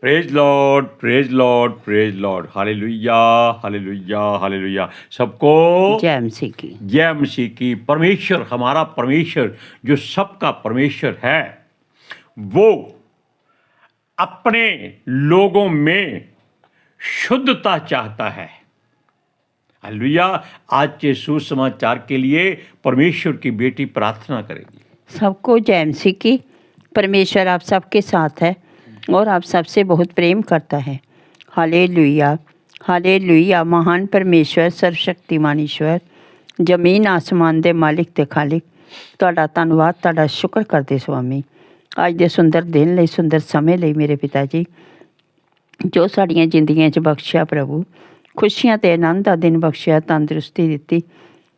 Praise Lord, praise Lord, praise Lord. Hallelujah, hallelujah, hallelujah. सबको जय मसीह की। जय मसीह की। परमेश्वर, हमारा परमेश्वर जो सबका परमेश्वर है, वो अपने लोगों में शुद्धता चाहता है। हालेलुया। आज के सुसमाचार के लिए परमेश्वर की बेटी प्रार्थना करेगी। सबको जय मसीह की। परमेश्वर आप सबके साथ है और आप सबसे बहुत प्रेम करता है। Hallelujah, hallelujah. महान परमेश्वर, सर्वशक्तिमान ईश्वर, जमीन आसमान दे मालिक ते खालिक, ਤੁਹਾਡਾ ਧੰਨਵਾਦ, ਤੁਹਾਡਾ ਸ਼ੁਕਰ ਕਰਦੇ ਸੁਆਮੀ ਅੱਜ ਦੇ ਸੁੰਦਰ ਦਿਨ ਲਈ, ਸੁੰਦਰ ਸਮੇਂ ਲਈ ਮੇਰੇ ਪਿਤਾ ਜੀ, ਜੋ ਸਾਡੀਆਂ ਜ਼ਿੰਦਗੀਆਂ 'ਚ ਬਖਸ਼ਿਆ ਪ੍ਰਭੂ, ਖੁਸ਼ੀਆਂ ਤੇ ਆਨੰਦ ਦਾ ਦਿਨ ਬਖਸ਼ਿਆ, ਤੰਦਰੁਸਤੀ ਦਿੱਤੀ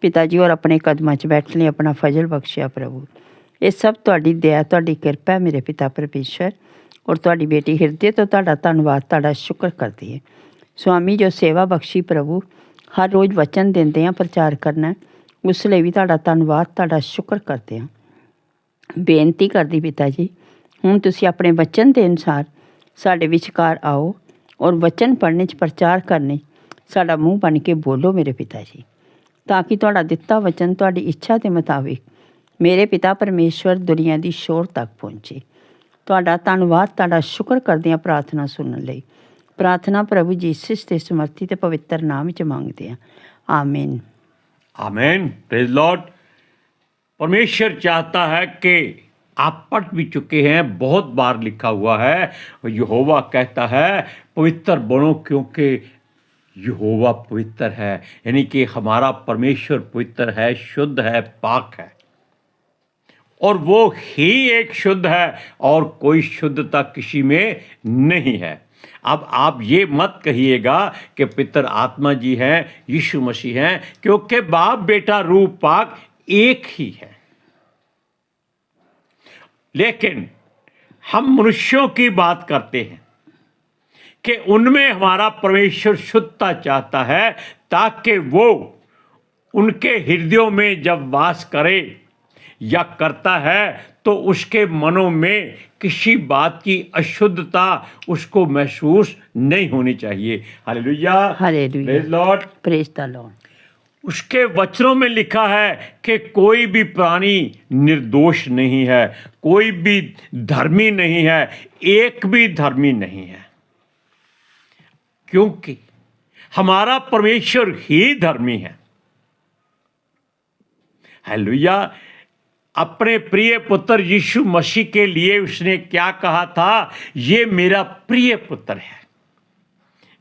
ਪਿਤਾ ਜੀ, ਔਰ ਆਪਣੇ ਕਦਮਾਂ 'ਚ ਬੈਠਣ ਲਈ ਆਪਣਾ ਫਜ਼ਲ ਬਖਸ਼ਿਆ ਪ੍ਰਭੂ। ਇਹ ਸਭ ਤੁਹਾਡੀ ਦਇਆ, ਤੁਹਾਡੀ ਕਿਰਪਾ ਹੈ ਮੇਰੇ ਪਿਤਾ ਪਰਮੇਸ਼ਰ। ਔਰ ਤੁਹਾਡੀ ਬੇਟੀ ਹਿਰਦੇ ਤੋਂ ਤੁਹਾਡਾ ਧੰਨਵਾਦ, ਤੁਹਾਡਾ ਸ਼ੁਕਰ ਕਰਦੀ ਹੈ ਸੁਆਮੀ। ਜੋ ਸੇਵਾ ਬਖਸ਼ੀ ਪ੍ਰਭੂ, ਹਰ ਰੋਜ਼ ਵਚਨ ਦਿੰਦੇ ਹਾਂ ਪ੍ਰਚਾਰ ਕਰਨਾ, ਉਸ ਲਈ ਵੀ ਤੁਹਾਡਾ ਧੰਨਵਾਦ, ਤੁਹਾਡਾ ਸ਼ੁਕਰ ਕਰਦੇ ਹਾਂ। ਬੇਨਤੀ ਕਰਦੀ ਪਿਤਾ ਜੀ, ਹੁਣ ਤੁਸੀਂ ਆਪਣੇ ਵਚਨ ਦੇ ਅਨੁਸਾਰ ਸਾਡੇ ਵਿਚਕਾਰ ਆਓ ਔਰ ਵਚਨ ਪੜ੍ਹਨੇ 'ਚ, ਪ੍ਰਚਾਰ ਕਰਨੇ ਸਾਡਾ ਮੂੰਹ ਬਣ ਕੇ ਬੋਲੋ ਮੇਰੇ ਪਿਤਾ ਜੀ, ਤਾਂ ਕਿ ਤੁਹਾਡਾ ਦਿੱਤਾ ਵਚਨ ਤੁਹਾਡੀ ਇੱਛਾ ਦੇ ਮੁਤਾਬਿਕ ਮੇਰੇ ਪਿਤਾ ਪਰਮੇਸ਼ਵਰ ਦੁਨੀਆ ਦੀ ਸ਼ੋਰ ਤੱਕ ਪਹੁੰਚੇ। ਤੁਹਾਡਾ ਧੰਨਵਾਦ, ਤੁਹਾਡਾ ਸ਼ੁਕਰ ਕਰਦੇ ਹਾਂ ਪ੍ਰਾਰਥਨਾ ਸੁਣਨ ਲਈ। ਪ੍ਰਾਰਥਨਾ ਪ੍ਰਭੂ ਯੀਸ਼ੂ ਦੇ ਸਮਰਥੀ ਤੇ ਪਵਿੱਤਰ ਨਾਮ ਵਿੱਚ ਮੰਗਦੇ ਹਾਂ, आमीन। आमीन। Praise Lord. परमेश्वर चाहता है कि आप पढ़ भी चुके हैं, बहुत बार लिखा हुआ है। यहोवा कहता है पवित्र बनो क्योंकि यहोवा पवित्र है, यानी कि हमारा परमेश्वर पवित्र है, शुद्ध है, पाक है, और वो ही एक शुद्ध है और कोई शुद्धता किसी में नहीं है। अब आप ये मत कहिएगा कि पितर आत्मा जी हैं, यीशु मसीह हैं, क्योंकि बाप बेटा रूह पाक एक ही है। लेकिन हम मनुष्यों की बात करते हैं कि उनमें हमारा परमेश्वर शुद्धता चाहता है, ताकि वो उनके हृदयों में जब वास करे या करता है तो उसके मनों में किसी बात की अशुद्धता उसको महसूस नहीं होनी चाहिए। Hallelujah, hallelujah, praise Lord, praise the Lord. उसके वचनों में लिखा है कि कोई भी प्राणी निर्दोष नहीं है, कोई भी धर्मी नहीं है, एक भी धर्मी नहीं है, क्योंकि हमारा परमेश्वर ही धर्मी है। हालेलुया। अपने प्रिय पुत्र यीशु मसीह के लिए उसने क्या कहा था? ये मेरा प्रिय पुत्र है,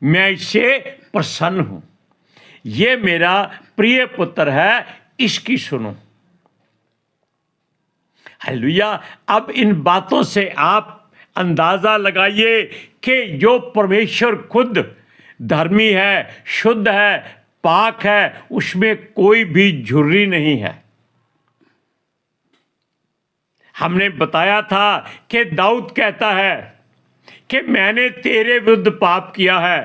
मैं इससे प्रसन्न हूं, ये मेरा प्रिय पुत्र है, इसकी सुनो। हालेलुया। अब इन बातों से आप अंदाजा लगाइए कि जो परमेश्वर खुद धर्मी है, शुद्ध है, पाक है, उसमें कोई भी झुर्री नहीं है। हमने बताया था कि दाऊद कहता है कि मैंने तेरे विरुद्ध पाप किया है,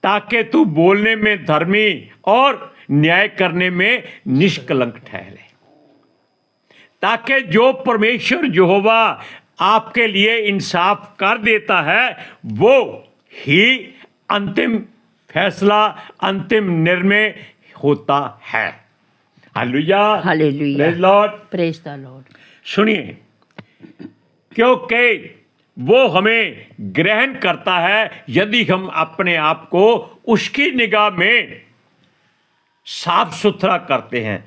ताकि तू बोलने में धर्मी और न्याय करने में निष्कलंक ठहरे। ताकि जो परमेश्वर यहोवा आपके लिए इंसाफ कर देता है, वो ही अंतिम फैसला, अंतिम निर्णय होता है। Hallelujah, hallelujah, praise Lord, praise the Lord. सुनिए, क्योंकि वो हमें ग्रहण करता है यदि हम अपने आप को उसकी निगाह में साफ सुथरा करते हैं।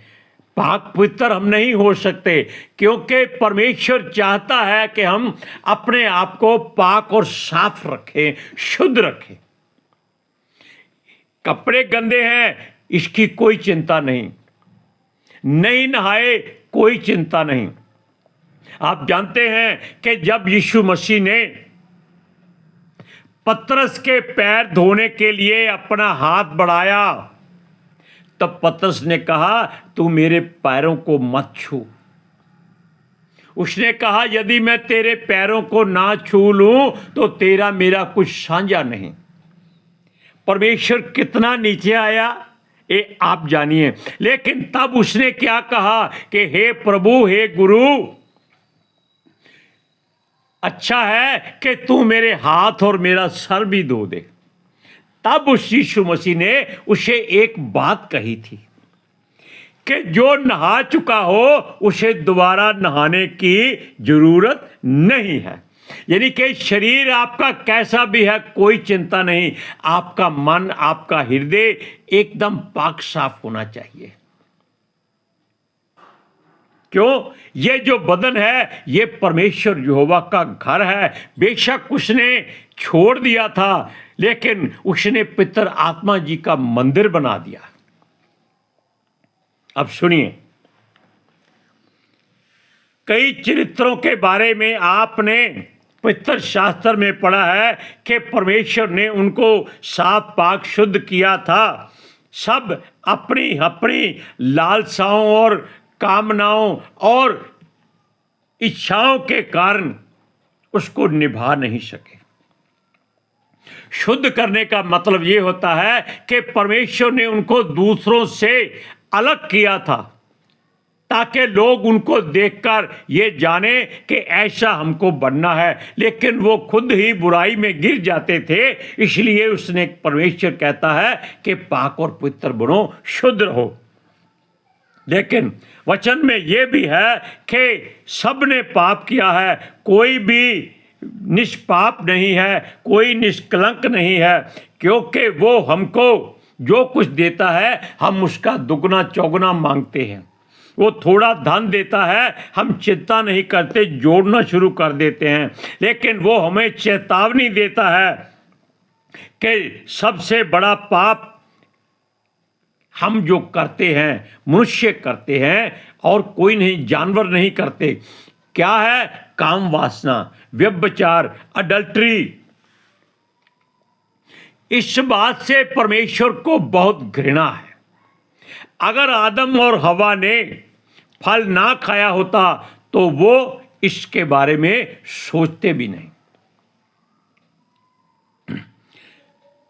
पाक पवित्र हम नहीं हो सकते, क्योंकि परमेश्वर चाहता है कि हम अपने आप को पाक और साफ रखें, शुद्ध रखें। कपड़े गंदे हैं, इसकी कोई चिंता नहीं, नहीं नहाए कोई चिंता नहीं। आप जानते हैं कि जब यीशु मसीह ने पतरस के पैर धोने के लिए अपना हाथ बढ़ाया, तब पतरस ने कहा तू मेरे पैरों को मत छू। उसने कहा यदि मैं तेरे पैरों को ना छू लूं तो तेरा मेरा कुछ साझा नहीं। परमेश्वर कितना नीचे आया ये आप जानिए। लेकिन तब उसने क्या कहा कि हे प्रभु, हे गुरु, अच्छा है कि तू मेरे हाथ और मेरा सर भी धो दे। तब उस यीशु मसीह ने उसे एक बात कही थी कि जो नहा चुका हो उसे दोबारा नहाने की जरूरत नहीं है। यानी कि शरीर आपका कैसा भी है कोई चिंता नहीं, आपका मन, आपका हृदय एकदम पाक साफ होना चाहिए। क्यों? ये जो बदन है ये परमेश्वर यहोवा का घर है। बेशक उसने छोड़ दिया था, लेकिन उसने पितर आत्मा जी का मंदिर बना दिया। अब सुनिए, कई चरित्रों के बारे में आपने पवित्र शास्त्र में पढ़ा है कि परमेश्वर ने उनको साफ पाक शुद्ध किया था। सब अपनी अपनी लालसाओं और कामनाओं और इच्छाओं के कारण उसको निभा नहीं सके। शुद्ध करने का मतलब यह होता है कि परमेश्वर ने उनको दूसरों से अलग किया था ताकि लोग उनको देखकर ये जाने कि ऐसा हमको बनना है, लेकिन वो खुद ही बुराई में गिर जाते थे। इसलिए उसने परमेश्वर कहता है कि पाक और पवित्र बनो, शुद्ध रहो। लेकिन वचन में ये भी है कि सब ने पाप किया है, कोई भी निष्पाप नहीं है, कोई निष्कलंक नहीं है, क्योंकि वो हमको जो कुछ देता है हम उसका दुगना चौगुना मांगते हैं। वो थोड़ा धन देता है, हम चिंता नहीं करते, जोड़ना शुरू कर देते हैं। लेकिन वो हमें चेतावनी देता है कि सबसे बड़ा पाप हम जो करते हैं, मनुष्य करते हैं और कोई नहीं, जानवर नहीं करते। क्या है? काम वासना, व्यभिचार, अडल्ट्री। इस बात से परमेश्वर को बहुत घृणा है। अगर आदम और हवा ने फल ना खाया होता तो वो इसके बारे में सोचते भी नहीं।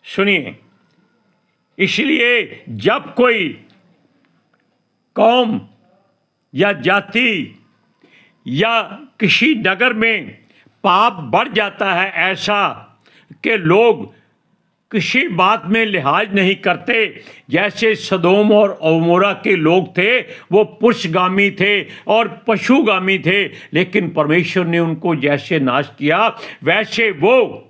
सुनिए, इसलिए जब कोई कौम या जाति या किसी नगर में पाप बढ़ जाता है, ऐसा कि लोग किसी बात में लिहाज नहीं करते, जैसे सदोम और अमोरा के लोग थे, वो पुरुषगामी थे और पशुगामी थे, लेकिन परमेश्वर ने उनको जैसे नाश किया वैसे वो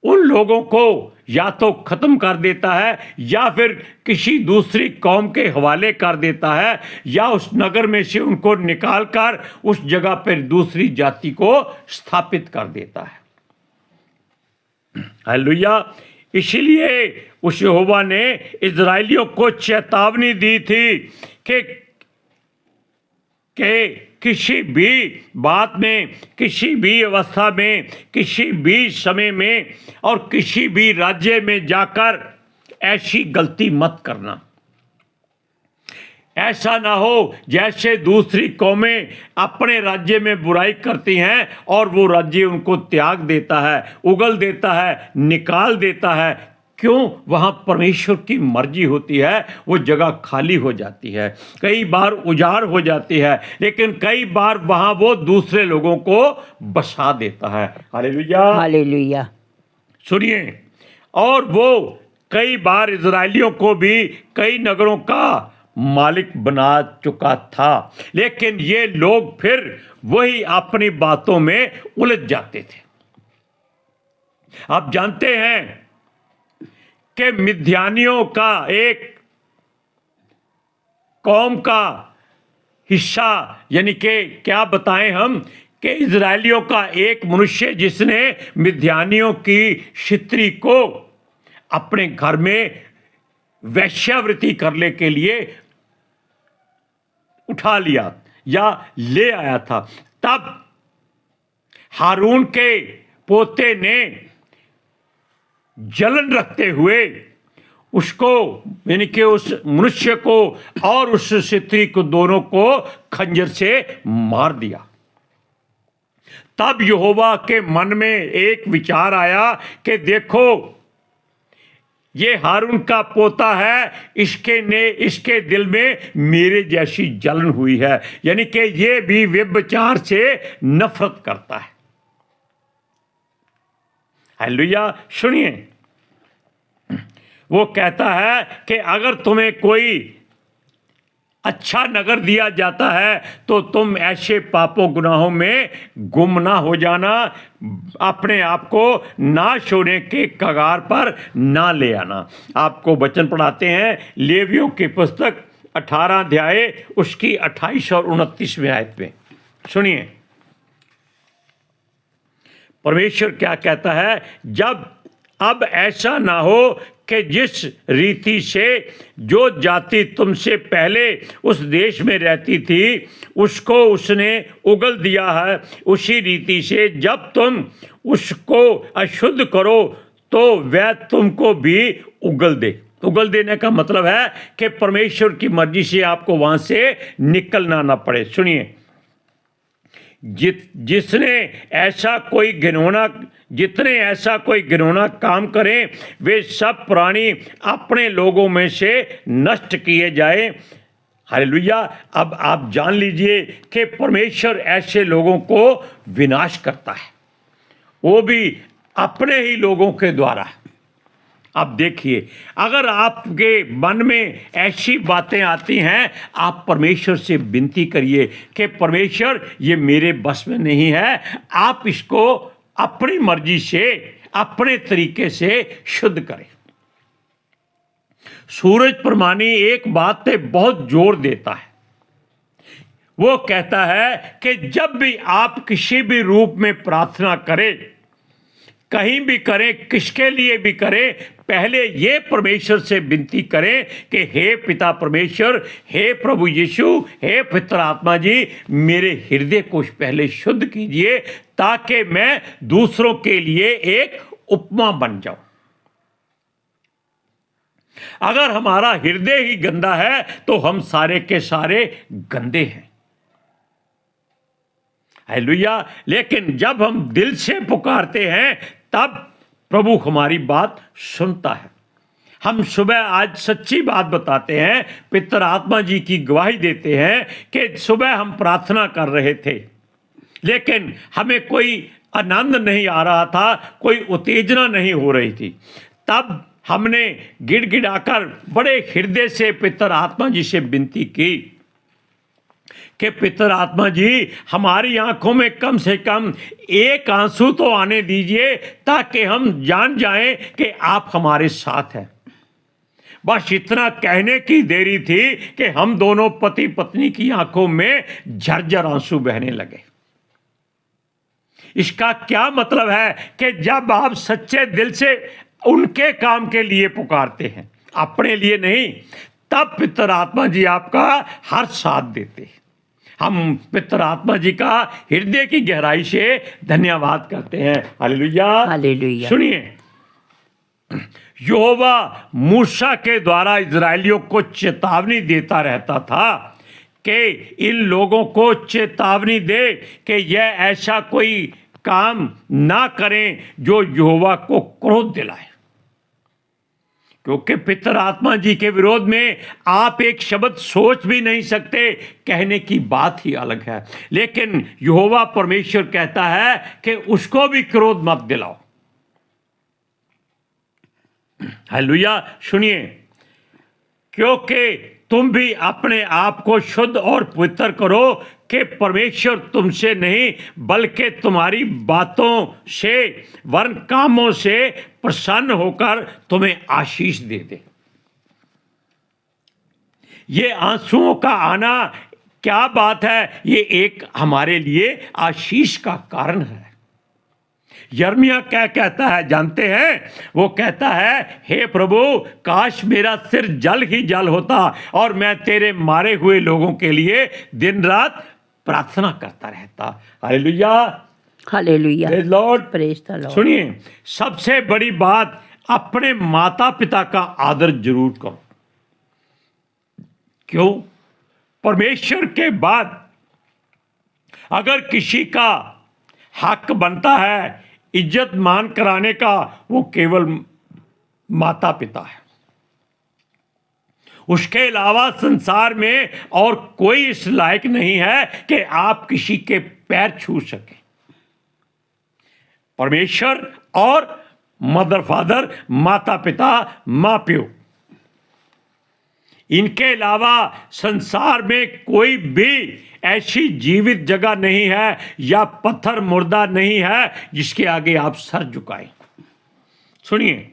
उन लोगों को या तो खत्म कर देता है या फिर किसी दूसरी कौम के हवाले कर देता है, या उस नगर में से उनको निकालकर उस जगह पर दूसरी जाति को स्थापित कर देता है। हालेलुया। इसलिए उस यहोवा ने इजराइलियों को चेतावनी दी थी कि किसी भी बात में, किसी भी अवस्था में, किसी भी समय में और किसी भी राज्य में जाकर ऐसी गलती मत करना। ऐसा ना हो जैसे दूसरी कौमें अपने राज्य में बुराई करती हैं और वो राज्य उनको त्याग देता है, उगल देता है, निकाल देता है। क्यों? वहाँ परमेश्वर की मर्जी होती है, वो जगह खाली हो जाती है, कई बार उजाड़ हो जाती है, लेकिन कई बार वहाँ वो दूसरे लोगों को बसा देता है। Hallelujah, hallelujah. सुनिए, और वो कई बार इजरायलियों को भी कई नगरों का मालिक बना चुका था, लेकिन ये लोग फिर वही अपनी बातों में उलझ जाते थे। आप जानते हैं कि मिद्यानियों का एक कौम का हिस्सा, यानी कि क्या बताएं हम, कि इजरायलियों का एक मनुष्य जिसने मिद्यानियों की स्त्री को अपने घर में वैश्यावृत्ति करने के लिए उठा लिया या ले आया था। तब हारून के पोते ने जलन रखते हुए उसको, यानी कि उस मनुष्य को और उस स्त्री को, दोनों को खंजर से मार दिया। तब यहोवा के मन में एक विचार आया कि देखो, ये हारून का पोता है, इसके दिल में मेरे जैसी जलन हुई है। यानी कि ये भी व्यभिचार से नफरत करता है। हालेलुया। सुनिए, वो कहता है कि अगर तुम्हें कोई अच्छा नगर दिया जाता है तो तुम ऐसे पापों गुनाहों में गुम ना हो जाना, अपने आप को नाश होने के कगार पर ना ले आना। आपको वचन पढ़ाते हैं लेवियों की पुस्तक 18 अध्याय उसकी 28 और 29वें आयत में। सुनिए परमेश्वर क्या कहता है, जब अब ऐसा ना हो कि जिस रीति से जो जाति तुमसे पहले उस देश में रहती थी उसको उसने उगल दिया है, उसी रीति से जब तुम उसको अशुद्ध करो तो वह तुमको भी उगल दे। उगल देने का मतलब है कि परमेश्वर की मर्जी से आपको वहां से निकलना ना पड़े। सुनिए, जितने ऐसा कोई घिनौना काम करें वे सब प्राणी अपने लोगों में से नष्ट किए जाए। हालेलुया। अब आप जान लीजिए कि परमेश्वर ऐसे लोगों को विनाश करता है, वो भी अपने ही लोगों के द्वारा। अब देखिए, अगर आपके मन में ऐसी बातें आती हैं, आप परमेश्वर से विनती करिए कि परमेश्वर ये मेरे बस में नहीं है, आप इसको अपनी मर्जी से अपने तरीके से शुद्ध करें। सूरज प्रमाणी एक बात पे बहुत जोर देता है, वो कहता है कि जब भी आप किसी भी रूप में प्रार्थना करें, कहीं भी करें, किसके लिए भी करें, पहले ये परमेश्वर से विनती करें कि हे पिता परमेश्वर, हे प्रभु यीशु, हे पवित्र आत्मा जी, मेरे हृदय को पहले शुद्ध कीजिए ताकि मैं दूसरों के लिए एक उपमा बन जाऊं। अगर हमारा हृदय ही गंदा है तो हम सारे के सारे गंदे हैं। हालेलुया। लेकिन जब हम दिल से पुकारते हैं तब प्रभु हमारी बात सुनता है। हम सुबह आज सच्ची बात बताते हैं, पितर आत्मा जी की गवाही देते हैं कि सुबह हम प्रार्थना कर रहे थे लेकिन हमें कोई आनंद नहीं आ रहा था, कोई उत्तेजना नहीं हो रही थी। तब हमने गिड़गिड़ाकर बड़े हृदय से पितर आत्मा जी से विनती की कि पितर आत्मा जी, हमारी आंखों में कम से कम एक आंसू तो आने दीजिए ताकि हम जान जाएं कि आप हमारे साथ हैं। बस इतना कहने की देरी थी कि हम दोनों पति पत्नी की आंखों में झरझर आंसू बहने लगे। इसका क्या मतलब है कि जब आप सच्चे दिल से उनके काम के लिए पुकारते हैं, अपने लिए नहीं, तब पितर आत्मा जी आपका हर साथ देते हैं। हम पितर आत्मा जी का हृदय की गहराई से धन्यवाद करते हैं। Hallelujah, hallelujah. सुनिए, यहोवा मूसा के द्वारा इजरायलियों को चेतावनी देता रहता था कि इन लोगों को चेतावनी दे कि यह ऐसा कोई काम ना करें जो यहोवा को क्रोध दिलाए, क्योंकि पितर आत्मा जी के विरोध में आप एक शब्द सोच भी नहीं सकते, कहने की बात ही अलग है। लेकिन यहोवा परमेश्वर कहता है कि उसको भी क्रोध मत दिलाओ। हालेलुया। सुनिए, क्योंकि तुम भी अपने आप को शुद्ध और पवित्र करो कि परमेश्वर तुमसे नहीं बल्कि तुम्हारी बातों से वरन कामों से प्रसन्न होकर तुम्हें आशीष दे दे। ये आंसुओं का आना क्या बात है, ये एक हमारे लिए आशीष का कारण है। यिर्मयाह क्या कहता है जानते हैं? वो कहता है, हे प्रभु, काश मेरा सिर जल ही जल होता और मैं तेरे मारे हुए लोगों के लिए दिन रात प्रार्थना करता रहता। Hallelujah, hallelujah, praise Lord, praise the Lord. सुनिए, सबसे बड़ी बात, अपने माता पिता का आदर जरूर करो। क्यों? परमेश्वर के बाद अगर किसी का हक बनता है इज्जत मान कराने का, वो केवल माता पिता है। उसके अलावा संसार में और कोई इस लायक नहीं है कि आप किसी के पैर छू सकें। परमेश्वर और मदर फादर, माता पिता, माँ प्यो, इनके अलावा संसार में कोई भी ऐसी जीवित जगह नहीं है या पत्थर मुर्दा नहीं है जिसके आगे आप सर झुकाएं। सुनिए,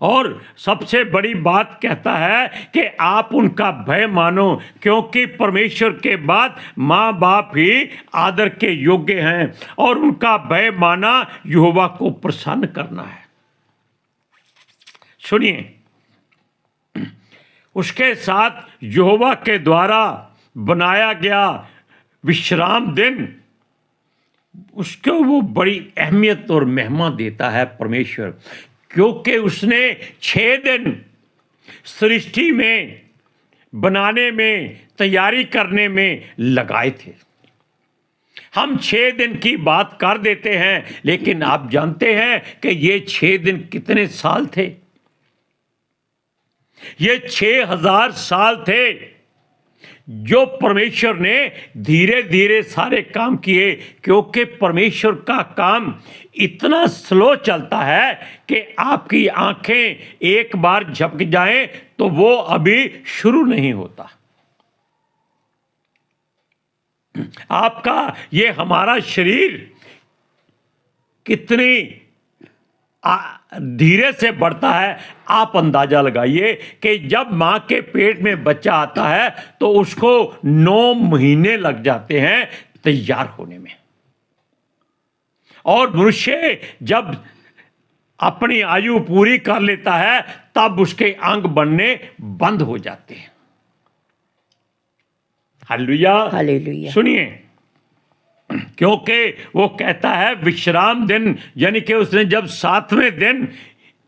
और सबसे बड़ी बात कहता है कि आप उनका भय मानो, क्योंकि परमेश्वर के बाद माँ बाप ही आदर के योग्य हैं और उनका भय माना यहोवा को प्रसन्न करना है। सुनिए, उसके साथ यहोवा के द्वारा बनाया गया विश्राम दिन, उसको वो बड़ी अहमियत और महिमा देता है परमेश्वर, क्योंकि उसने 6 दिन सृष्टि में बनाने में, तैयारी करने में लगाए थे। हम 6 दिन की बात कर देते हैं, लेकिन आप जानते हैं कि ये 6 दिन कितने साल थे? ये 6000 साल थे जो परमेश्वर ने धीरे धीरे सारे काम किए, क्योंकि परमेश्वर का काम इतना स्लो चलता है कि आपकी आंखें एक बार झपक जाएं तो वो अभी शुरू नहीं होता। आपका ये हमारा शरीर कितनी धीरे से बढ़ता है, आप अंदाजा लगाइए कि जब मां के पेट में बच्चा आता है तो उसको 9 महीने लग जाते हैं तैयार होने में, और मनुष्य जब अपनी आयु पूरी कर लेता है तब उसके अंग बनने बंद हो जाते हैं। Hallelujah, hallelujah. सुनिए, क्योंकि वो कहता है विश्राम दिन, यानी कि उसने जब 7वें दिन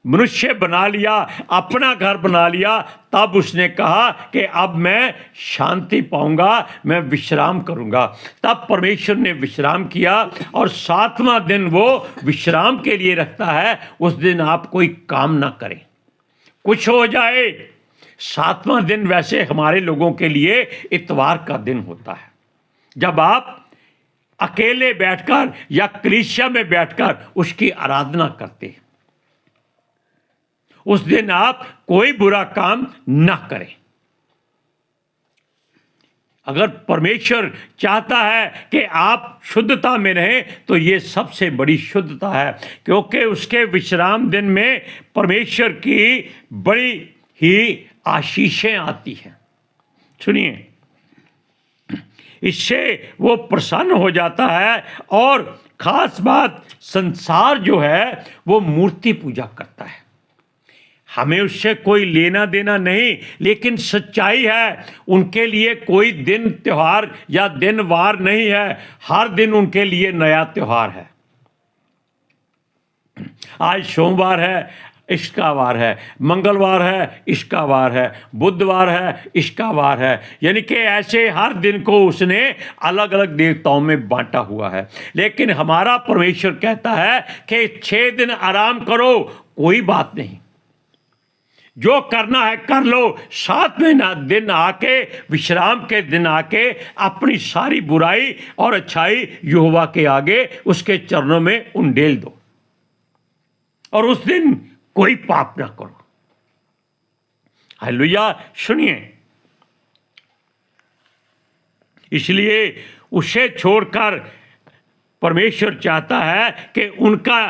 मनुष्य बना लिया, अपना घर बना लिया, तब उसने कहा कि अब मैं शांति पाऊंगा, मैं विश्राम करूंगा। तब परमेश्वर ने विश्राम किया, और 7वां दिन वो विश्राम के लिए रखता है। उस दिन आप कोई काम ना करें, कुछ हो जाए। 7वां दिन वैसे हमारे लोगों के लिए इतवार का दिन होता है, जब आप अकेले बैठकर या कलीसिया में बैठकर उसकी आराधना करते हैं। उस दिन आप कोई बुरा काम ना करें। अगर परमेश्वर चाहता है कि आप शुद्धता में रहें तो ये सबसे बड़ी शुद्धता है, क्योंकि उसके विश्राम दिन में परमेश्वर की बड़ी ही आशीषें आती हैं। सुनिए, इससे वो प्रसन्न हो जाता है, और खास बात, संसार जो है वो मूर्ति पूजा करता है। हमें उससे कोई लेना देना नहीं, लेकिन सच्चाई है, उनके लिए कोई दिन त्योहार या दिन वार नहीं है, हर दिन उनके लिए नया त्योहार है। आज सोमवार है, इसका वार है, मंगलवार है, इसका वार है, बुधवार है, इसका वार है, यानी कि ऐसे हर दिन को उसने अलग अलग देवताओं में बांटा हुआ है। लेकिन हमारा परमेश्वर कहता है कि 6 दिन आराम करो, कोई बात नहीं, जो करना है कर लो। 7वें दिन आके, विश्राम के दिन आके, अपनी सारी बुराई और अच्छाई यहोवा के आगे उसके चरणों में उंडेल दो, और उस दिन कोई पाप ना करो। हालेलुया। सुनिए, इसलिए उसे छोड़कर परमेश्वर चाहता है कि उनका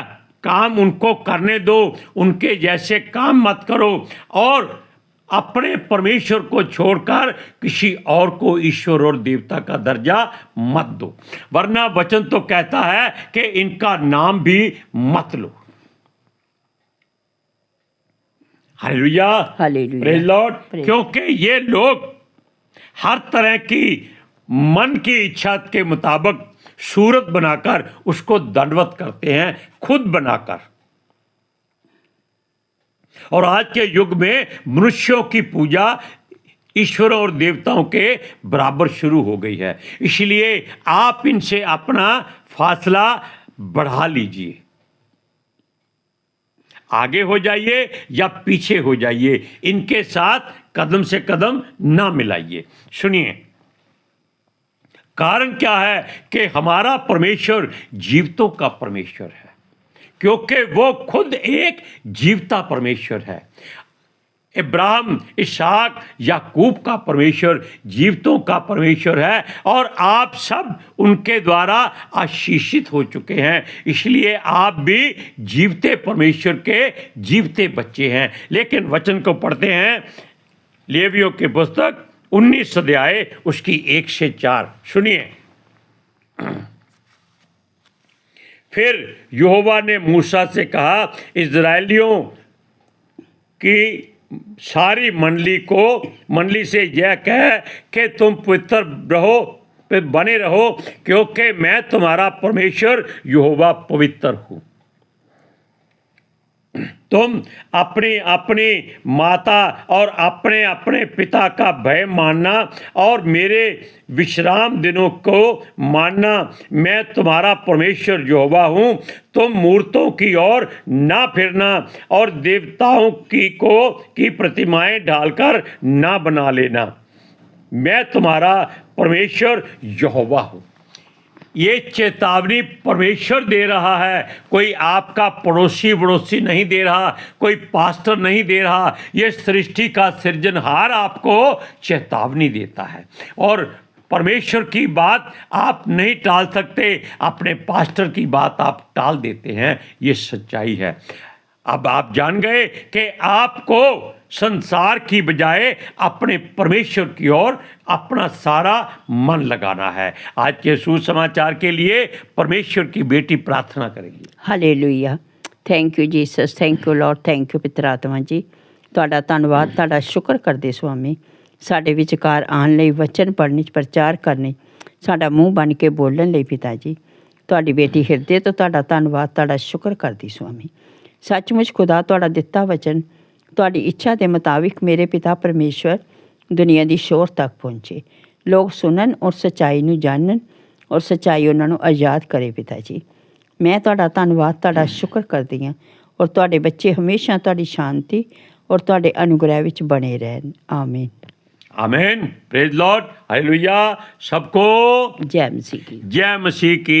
काम उनको करने दो, उनके जैसे काम मत करो, और अपने परमेश्वर को छोड़कर किसी और को ईश्वर और देवता का दर्जा मत दो, वरना वचन तो कहता है कि इनका नाम भी मत लो। Hallelujah, hallelujah, praise Lord. क्योंकि ये लोग हर तरह की मन की इच्छा के मुताबिक सूरत बनाकर उसको दंडवत करते हैं, खुद बनाकर। और आज के युग में मनुष्यों की पूजा ईश्वर और देवताओं के बराबर शुरू हो गई है, इसलिए आप इनसे अपना फासला बढ़ा लीजिए। आगे हो जाइए या पीछे हो जाइए, इनके साथ कदम से कदम ना मिलाइए। सुनिए, कारण क्या है कि हमारा परमेश्वर जीवितों का परमेश्वर है, क्योंकि वो खुद एक जीवता परमेश्वर है। इब्राहिम, इसहाक, याकूब का परमेश्वर जीवितों का परमेश्वर है, और आप सब उनके द्वारा आशीषित हो चुके हैं, इसलिए आप भी जीवते परमेश्वर के जीवते बच्चे हैं। लेकिन वचन को पढ़ते हैं, लेवियों की पुस्तक 19 अध्याय उसकी 1 से 4। सुनिए, फिर यहोवा ने मूसा से कहा, इस्राएलियों की सारी मंडली से यह कह कि तुम पवित्र रहो, बने रहो, क्योंकि मैं तुम्हारा परमेश्वर यहोवा पवित्र हूँ। तुम अपनी अपनी माता और अपने अपने पिता का भय मानना और मेरे विश्राम दिनों को मानना। मैं तुम्हारा परमेश्वर यहोवा हूँ। तुम मूर्तों की ओर ना फिरना और देवताओं की प्रतिमाएं ढालकर ना बना लेना। मैं तुम्हारा परमेश्वर यहोवा हूँ। ये चेतावनी परमेश्वर दे रहा है, कोई आपका पड़ोसी नहीं दे रहा, कोई पास्टर नहीं दे रहा। ये सृष्टि का सृजनहार आपको चेतावनी देता है, और परमेश्वर की बात आप नहीं टाल सकते, अपने पास्टर की बात आप टाल देते हैं। ये सच्चाई है। अब आप जान गए कि आपको संसार की बजाय अपने परमेश्वर की ओर अपना सारा मन लगाना है। आज के सुसमाचार के लिए परमेश्वर की बेटी प्रार्थना करेगी। Hallelujah. Thank you Jesus, thank you Lord, thank you पिता आत्मा जी। ਤੁਹਾਡਾ ਧੰਨਵਾਦ, ਤੁਹਾਡਾ ਸ਼ੁਕਰ ਕਰਦੇ ਸੁਆਮੀ, ਸਾਡੇ ਵਿਚਕਾਰ ਆਉਣ ਲਈ, ਵਚਨ ਪੜ੍ਹਨ 'ਚ ਪ੍ਰਚਾਰ ਕਰਨੇ, ਸਾਡਾ ਮੂੰਹ ਬਣ ਕੇ ਬੋਲਣ ਲਈ ਪਿਤਾ ਜੀ। ਤੁਹਾਡੀ ਬੇਟੀ ਹਿਰਦੇ ਤੋਂ ਤੁਹਾਡਾ ਧੰਨਵਾਦ, ਤੁਹਾਡਾ ਸ਼ੁਕਰ ਕਰਦੀ ਸੁਆਮੀ। ਸੱਚਮੁੱਚ ਖੁਦਾ ਤੁਹਾਡਾ ਦਿੱਤਾ ਵਚਨ ਤੁਹਾਡੀ ਇੱਛਾ ਦੇ ਮੁਤਾबिक ਮੇਰੇ ਪਿਤਾ ਪਰਮੇਸ਼ਵਰ ਦੁਨੀਆ ਦੀ ਸ਼ੋਰ ਤੱਕ ਪਹੁੰਚੇ, ਲੋਕ ਸੁਣਨ ਔਰ ਸੱਚਾਈ ਨੂੰ ਜਾਣਨ ਔਰ ਸੱਚਾਈ ਉਹਨਾਂ ਨੂੰ ਆਜ਼ਾਦ ਕਰੇ ਪਿਤਾ ਜੀ। ਮੈਂ ਤੁਹਾਡਾ ਧੰਨਵਾਦ, ਤੁਹਾਡਾ ਸ਼ੁਕਰ ਕਰਦੀ ਹਾਂ, ਔਰ ਤੁਹਾਡੇ ਬੱਚੇ ਹਮੇਸ਼ਾ ਤੁਹਾਡੀ ਸ਼ਾਂਤੀ ਔਰ ਤੁਹਾਡੇ ਅਨੁਗ੍ਰਹਿ ਵਿੱਚ ਬਣੇ ਰਹਿਣ। ਆਮੀਨ। आमीन। Praise Lord, hallelujah. सबको जय मसीह की। जय मसीह की।